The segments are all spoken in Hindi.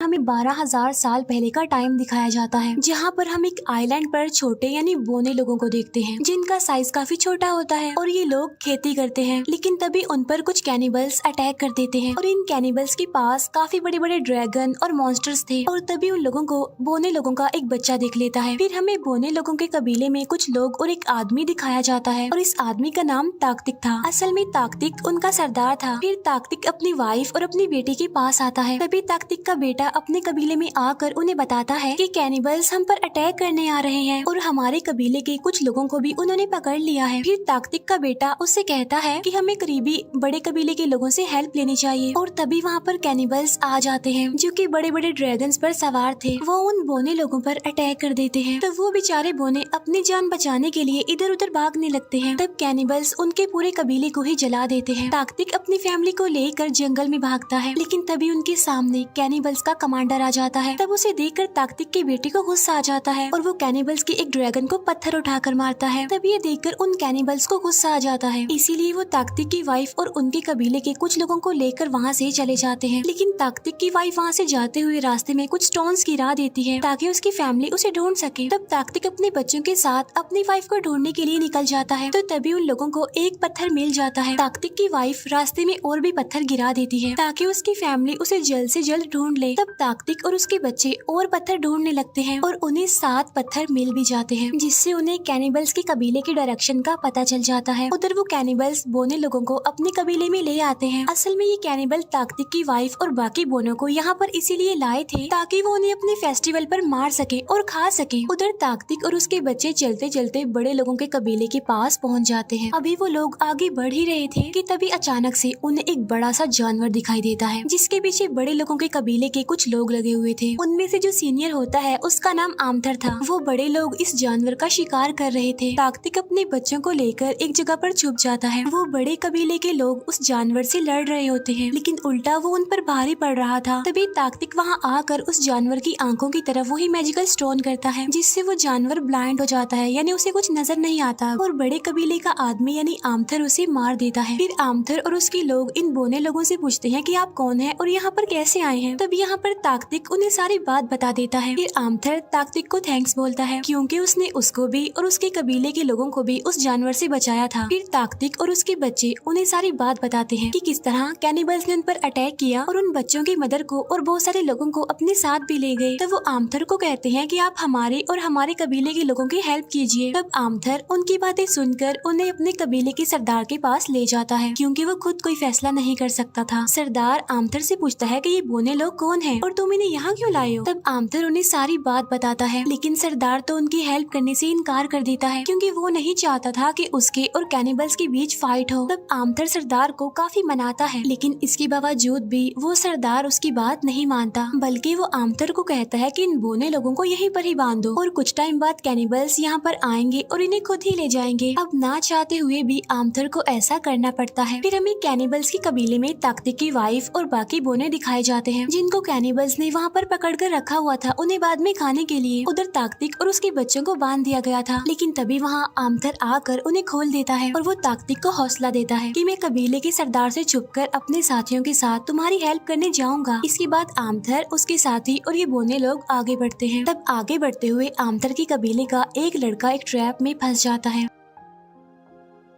हमें 12,000 साल पहले का टाइम दिखाया जाता है, जहाँ पर हम एक आइलैंड पर छोटे यानी बोने लोगों को देखते हैं, जिनका साइज काफी छोटा होता है और ये लोग खेती करते हैं। लेकिन तभी उन पर कुछ कैनिबल्स अटैक कर देते हैं और इन कैनिबल्स के पास काफी बड़े बड़े ड्रैगन और मॉन्स्टर्स थे और तभी उन लोगों को बोने लोगों का एक बच्चा देख लेता है। फिर हमें बोने लोगों के कबीले में कुछ लोग और एक आदमी दिखाया जाता है और इस आदमी का नाम ताकतिक था। असल में ताकतिक उनका सरदार था। फिर ताकतिक अपनी वाइफ और अपनी बेटी के पास आता है। तभी ताकतिक का बेटा अपने कबीले में आकर उन्हें बताता है कि कैनिबल्स हम पर अटैक करने आ रहे हैं और हमारे कबीले के कुछ लोगों को भी उन्होंने पकड़ लिया है। फिर ताकतिक का बेटा उससे कहता है कि हमें करीबी बड़े कबीले के लोगों से हेल्प लेनी चाहिए और तभी वहाँ पर कैनिबल्स आ जाते हैं जो कि बड़े बड़े ड्रैगन्स पर सवार थे। वो उन बोने लोगों पर अटैक कर देते हैं। तब वो बेचारे बोने अपनी जान बचाने के लिए इधर उधर भागने लगते हैं। तब कैनिबल्स उनके पूरे कबीले को ही जला देते हैं। ताकतिक अपनी फैमिली को लेकर जंगल में भागता है, लेकिन तभी उनके सामने कैनिबल्स का कमांडर आ जाता है। तब उसे देखकर ताकतिक के बेटे को गुस्सा आ जाता है और वो कैनिबल्स के एक ड्रैगन को पत्थर उठाकर मारता है। तब ये देखकर उन कैनिबल्स को गुस्सा आ जाता है, इसीलिए वो ताकतिक की वाइफ और उनके कबीले के कुछ लोगों को लेकर वहाँ से चले जाते हैं। लेकिन ताकतिक की वाइफ वहाँ से जाते हुए रास्ते में कुछ स्टोन्स गिरा देती है ताकि उसकी फैमिली उसे ढूंढ सके। तब ताकतिक अपने बच्चों के साथ अपनी वाइफ को ढूंढने के लिए निकल जाता है। तो तभी उन लोगों को एक पत्थर मिल जाता है। ताकतिक की वाइफ रास्ते में और भी पत्थर गिरा देती है ताकि उसकी फैमिली उसे जल्द से जल्द ढूंढ ले। तब ताकतिक और उसके बच्चे और पत्थर ढूंढने लगते हैं और उन्हें 7 पत्थर मिल भी जाते हैं, जिससे उन्हें कैनिबल्स के कबीले के डायरेक्शन का पता चल जाता है। उधर वो कैनिबल्स बोने लोगों को अपने कबीले में ले आते हैं। असल में ये कैनिबल ताकतिक की वाइफ और बाकी बोनों को यहाँ पर इसीलिए लाए थे ताकि वो उन्हें अपने फेस्टिवल पर मार सके और खा सके। उधर ताकतिक और उसके बच्चे चलते चलते बड़े लोगों के कबीले के पास पहुँच जाते हैं। अभी वो लोग आगे बढ़ ही रहे थे कि तभी अचानक से उन्हें एक बड़ा सा जानवर दिखाई देता है, जिसके पीछे बड़े लोगों के कबीले के कुछ लोग लगे हुए थे। उनमें से जो सीनियर होता है उसका नाम आमथर था। वो बड़े लोग इस जानवर का शिकार कर रहे थे। ताकतिक अपने बच्चों को लेकर एक जगह पर छुप जाता है। वो बड़े कबीले के लोग उस जानवर से लड़ रहे होते हैं, लेकिन उल्टा वो उन पर भारी पड़ रहा था। तभी ताकतिक वहाँ आकर उस जानवर की आंखों की तरफ वही मैजिकल स्टोन करता है, जिससे वो जानवर ब्लाइंड हो जाता है, यानी उसे कुछ नजर नहीं आता और बड़े कबीले का आदमी यानी आमथर उसे मार देता है। फिर आमथर और उसके लोग इन बोने लोगों से पूछते हैं कि आप कौन हैं और यहाँ पर कैसे आए हैं। तब यहाँ पर ताकतिक उन्हें सारी बात बता देता है। फिर आमथर ताकतिक को थैंक्स बोलता है क्योंकि उसने उसको भी और उसके कबीले के लोगों को भी उस जानवर से बचाया था। फिर ताकतिक और उसके बच्चे उन्हें सारी बात बताते हैं कि किस तरह कैनिबल्स ने उन पर अटैक किया और उन बच्चों की मदर को और बहुत सारे लोगों को अपने साथ भी ले गए। तब वो आमथर को कहते हैं कि आप हमारे और हमारे कबीले के लोगों की हेल्प कीजिए। तब आमथर उनकी बातें सुनकर उन्हें अपने कबीले के सरदार के पास ले जाता है, क्योंकि वो खुद कोई फैसला नहीं कर सकता था। सरदार आमथर से पूछता है कि ये बोने लोग कौन हैं और तुम इन्हें यहाँ क्यों लाए हो। तब आमथर उन्हें सारी बात बताता है, लेकिन सरदार तो उनकी हेल्प करने से इनकार कर देता है क्योंकि वो नहीं चाहता था कि उसके और कैनिबल्स के बीच फाइट हो। तब आमथर सरदार को काफी मनाता है, लेकिन इसके बावजूद भी वो सरदार उसकी बात नहीं मानता, बल्कि वो आमथर को कहता है कि इन बोने लोगों को यहीं पर ही बांध दो और कुछ टाइम बाद कैनिबल्स यहाँ पर आएंगे और इन्हें खुद ही ले जाएंगे। अब ना चाहते हुए भी आमथर को ऐसा करना पड़ता है। फिर हमें कैनिबल्स के कबीले में ताकतिक की वाइफ और बाकी बोने दिखाए जाते हैं, जिनको कैनिबल्स ने वहाँ पर पकड़ कर रखा हुआ था उन्हें बाद में खाने के लिए। उधर ताकतिक और उसके बच्चों को बांध दिया गया था, लेकिन तभी वहाँ आमथर आकर उन्हें खोल देता है और वो ताकतिक को हौसला देता है कि मैं कबीले के सरदार से छुपकर अपने साथियों के साथ तुम्हारी हेल्प करने जाऊंगा। इसके बाद आमथर, उसके साथी और ये बोने लोग आगे बढ़ते हैं। तब आगे बढ़ते हुए आमथर के कबीले का एक लड़का एक ट्रैप में फंस जाता है।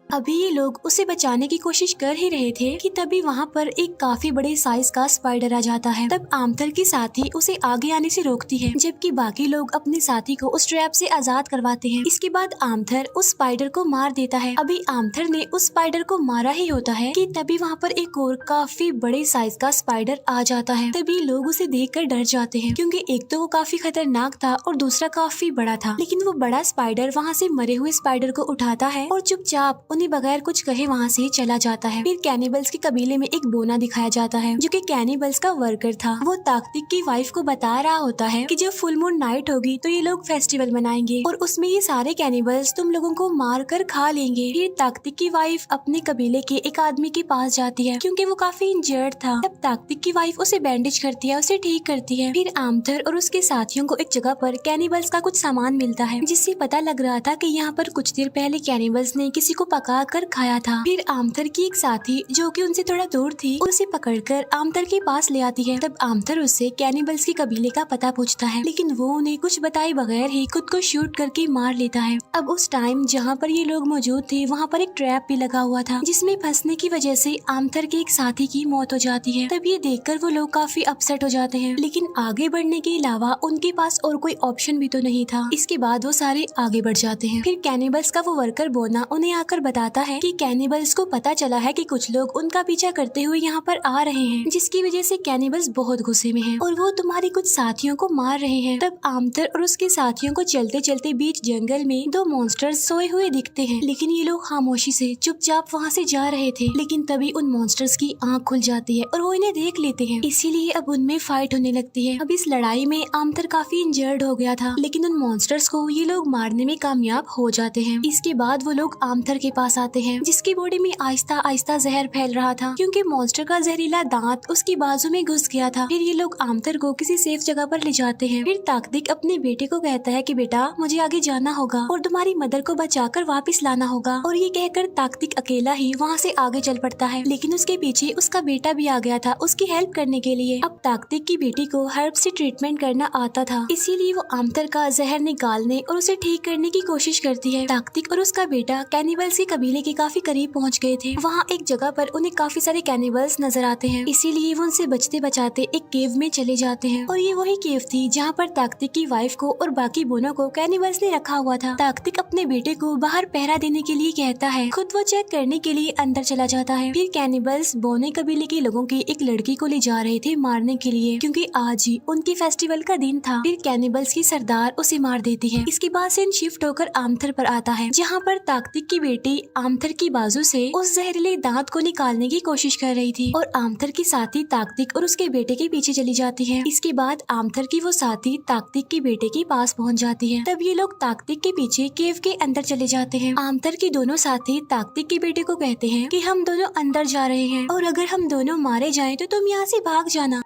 अभी ये लोग उसे बचाने की कोशिश कर ही रहे थे कि तभी वहाँ पर एक काफी बड़े साइज का स्पाइडर आ जाता है। तब आमथर की साथी उसे आगे आने से रोकती है, जबकि बाकी लोग अपने साथी को उस ट्रैप से आजाद करवाते हैं। इसके बाद आमथर उस स्पाइडर को मार देता है। अभी आमथर ने उस स्पाइडर को मारा ही होता है कि तभी वहाँ पर एक और काफी बड़े साइज का स्पाइडर आ जाता है। तभी लोग उसे देखकर डर जाते हैं, क्योंकि एक तो वो काफी खतरनाक था और दूसरा काफी बड़ा था। लेकिन वो बड़ा स्पाइडर वहाँ से मरे हुए स्पाइडर को उठाता है और चुपचाप उन्हें बगैर कुछ कहे वहाँ से चला जाता है। फिर कैनिबल्स के कबीले में एक बोना दिखाया जाता है, जो कि कैनिबल्स का वर्कर था। वो ताकतिक की वाइफ को बता रहा होता है कि जब फुल मून नाइट होगी तो ये लोग फेस्टिवल मनाएंगे और उसमें ये सारे कैनिबल्स तुम लोगों को मार कर खा लेंगे। फिर ताकतिक की वाइफ अपने कबीले के एक आदमी के पास जाती है, क्योंकि वो काफी इंजर्ड था। तब ताकतिक की वाइफ उसे बैंडेज करती है, उसे ठीक करती है। फिर आमथर और उसके साथियों को एक जगह पर कैनिबल्स का कुछ सामान मिलता है, जिससे पता लग रहा था कि यहाँ पर कुछ देर पहले कैनिबल्स ने किसी को पका कर खाया था। फिर आमथर की एक साथी जो कि उनसे थोड़ा दूर थी उसे पकड़कर आमथर के पास ले आती है। तब आमथर उससे कैनिबल्स के कबीले का पता पूछता है, लेकिन वो उन्हें कुछ बताए बगैर ही खुद को शूट करके मार लेता है। अब उस टाइम जहाँ पर ये लोग मौजूद थे वहाँ पर एक ट्रैप भी लगा हुआ था, जिसमें फंसने की वजह से आमथर के एक साथी की मौत हो जाती है। तब ये देखकर वो लोग काफी अपसेट हो जाते हैं, लेकिन आगे बढ़ने के अलावा उनके पास और कोई ऑप्शन भी तो नहीं था। इसके बाद वो सारे आगे बढ़ जाते हैं। फिर कैनिबल्स का वो वर्कर बोना उन्हें आकर बताता है कि कैनिबल्स को पता चला है कि कुछ लोग उनका पीछा करते हुए यहाँ पर आ रहे हैं, जिसकी वजह से कैनिबल्स बहुत गुस्से में हैं और वो तुम्हारी कुछ साथियों को मार रहे हैं। तब आमथर और उसके साथियों को चलते चलते बीच जंगल में दो मॉन्स्टर्स सोए हुए दिखते हैं, लेकिन ये लोग खामोशी से चुपचाप वहाँ से जा रहे थे। लेकिन तभी उन मॉन्स्टर्स की आंख खुल जाती है और वो इन्हें देख लेते हैं, इसीलिए अब उनमें फाइट होने लगती है। अब इस लड़ाई में आमथर काफी इंजर्ड हो गया था, लेकिन उन मॉन्स्टर्स को ये लोग मारने में कामयाब हो जाते हैं। इसके बाद वो लोग आमथर के पास आते हैं, जिसकी बॉडी में आहिस्ता आहिस्ता जहर फैल रहा था, क्योंकि मॉन्स्टर का जहरीला दांत उसकी बाजू में घुस गया था। फिर ये लोग आमथर को किसी सेफ जगह पर ले जाते हैं। फिर ताकतिक अपने बेटे को कहता है कि बेटा मुझे आगे जाना होगा और तुम्हारी मदर को बचाकर वापस लाना होगा, और ये कहकर ताकतिक अकेला ही वहाँ से आगे चल पड़ता है। लेकिन उसके पीछे उसका बेटा भी आ गया था उसकी हेल्प करने के लिए। अब ताकतिक की बेटी को हर्ब से ट्रीटमेंट करना आता था, इसीलिए वो आमथर का जहर निकालने और उसे ठीक करने की कोशिश करती है। ताकतिक और उसका बेटा कैनिबल्स के कबीले के काफी करीब पहुँच गए थे। वहाँ एक जगह पर उन्हें काफी सारे कैनिबल्स नजर आते हैं, इसीलिए वो उनसे बचते बचाते एक केव में चले जाते हैं। और ये वही केव थी जहाँ पर ताकतिक की वाइफ को और बाकी बोनों को कैनिबल्स ने रखा हुआ था। ताकतिक अपने बेटे को बाहर पहरा देने के लिए कहता है, खुद वो चेक करने के लिए अंदर चला जाता है। फिर कैनिबल्स बोने कबीले के लोगों की एक लड़की को ले जा रहे थे मारने के लिए, क्योंकि आज ही उनकी फेस्टिवल का दिन था। फिर कैनिबल्स की सरदार उसे मार देती है। इसके बाद सीन शिफ्ट होकर आमथर पर आता है, जहाँ पर ताकतिक की बेटी आमथर की बाजू से उस जहरीले दांत को निकालने की कोशिश कर रही थी, और आमथर की साथी ताकतिक और उसके बेटे के पीछे चली जाती है। इसके बाद आमथर की वो साथी ताकतिक के बेटे के पास पहुंच जाती है। तब ये लोग ताकतिक के पीछे केव के अंदर चले जाते हैं। आमथर के दोनों साथी ताकतिक के बेटे को कहते हैं कि हम दोनों अंदर जा रहे हैं, और अगर हम दोनों मारे जाएं तो तुम यहाँ से भाग जाना।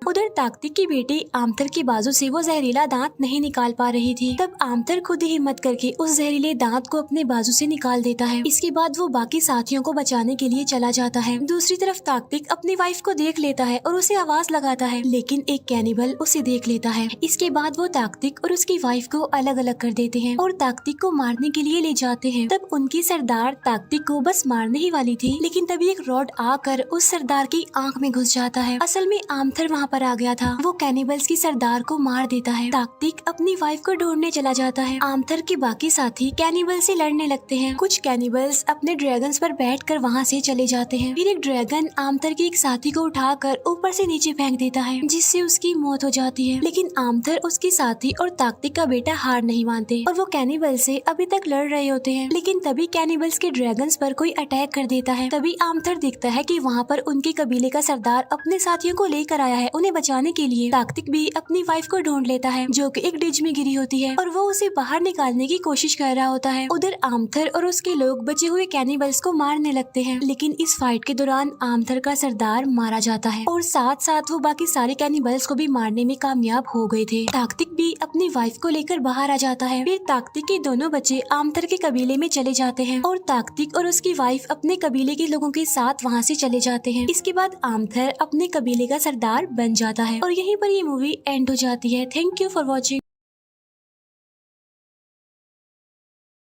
उधर ताकतिक की बेटी आमथर की बाजू से वो जहरीला दांत नहीं निकाल पा रही थी। तब आमथर खुद ही हिम्मत करके उस जहरीले दांत को अपने बाजू से निकाल देता है। इसके बाद वो बाकी साथियों को बचाने के लिए चला जाता है। दूसरी तरफ ताकतिक अपनी वाइफ को देख लेता है और उसे आवाज लगाता है, लेकिन एक कैनिबल उसे देख लेता है। इसके बाद वो ताकतिक और उसकी वाइफ को अलग अलग कर देते हैं और ताकतिक को मारने के लिए ले जाते हैं। तब उनकी सरदार ताकतिक को बस मारने ही वाली थी, लेकिन तभी एक रॉड आकर उस सरदार की आंख में घुस जाता है। असल में आमथर वहाँ पर आ गया था। वो कैनिबल्स की सरदार को मार देता है। ताकतिक अपनी वाइफ को ढूंढने चला जाता है। आमथर के बाकी साथी कैनिबल से लड़ने लगते हैं। कुछ कैनिबल्स अपने ड्रैगन्स पर बैठकर वहाँ से चले जाते हैं। फिर एक ड्रैगन आमथर के एक साथी को उठाकर ऊपर से नीचे फेंक देता है, जिससे उसकी मौत हो जाती है। लेकिन आमथर, उसकी साथी और ताकतिक का बेटा हार नहीं मानते और वो कैनिबल से अभी तक लड़ रहे होते हैं। लेकिन तभी कैनिबल्स के ड्रैगन्स पर कोई अटैक कर देता है। तभी आमथर देखता है कि वहाँ पर उनके कबीले का सरदार अपने साथियों को लेकर आया है उन्हें बचाने के लिए। ताकतिक भी अपनी वाइफ को ढूंढ लेता है, जो कि एक डिज में गिरी होती है, और वो उसे बाहर निकालने की कोशिश कर रहा होता है। उधर आमथर और उसके लोग बचे हुए कैनिबल्स को मारने लगते हैं, लेकिन इस फाइट के दौरान आमथर का सरदार मारा जाता है और साथ साथ वो बाकी सारे कैनिबल्स को भी मारने में कामयाब हो गए थे। ताकतिक भी अपनी वाइफ को लेकर बाहर आ जाता है। फिर ताकतिक के दोनों बच्चे आमथर के कबीले में चले जाते हैं और ताकतिक और उसकी वाइफ अपने कबीले के लोगों के साथ वहाँ से चले जाते हैं। इसके बाद आमथर अपने कबीले का सरदार बन जाता है और यहीं पर ये मूवी एंड हो जाती है। Thank you for watching.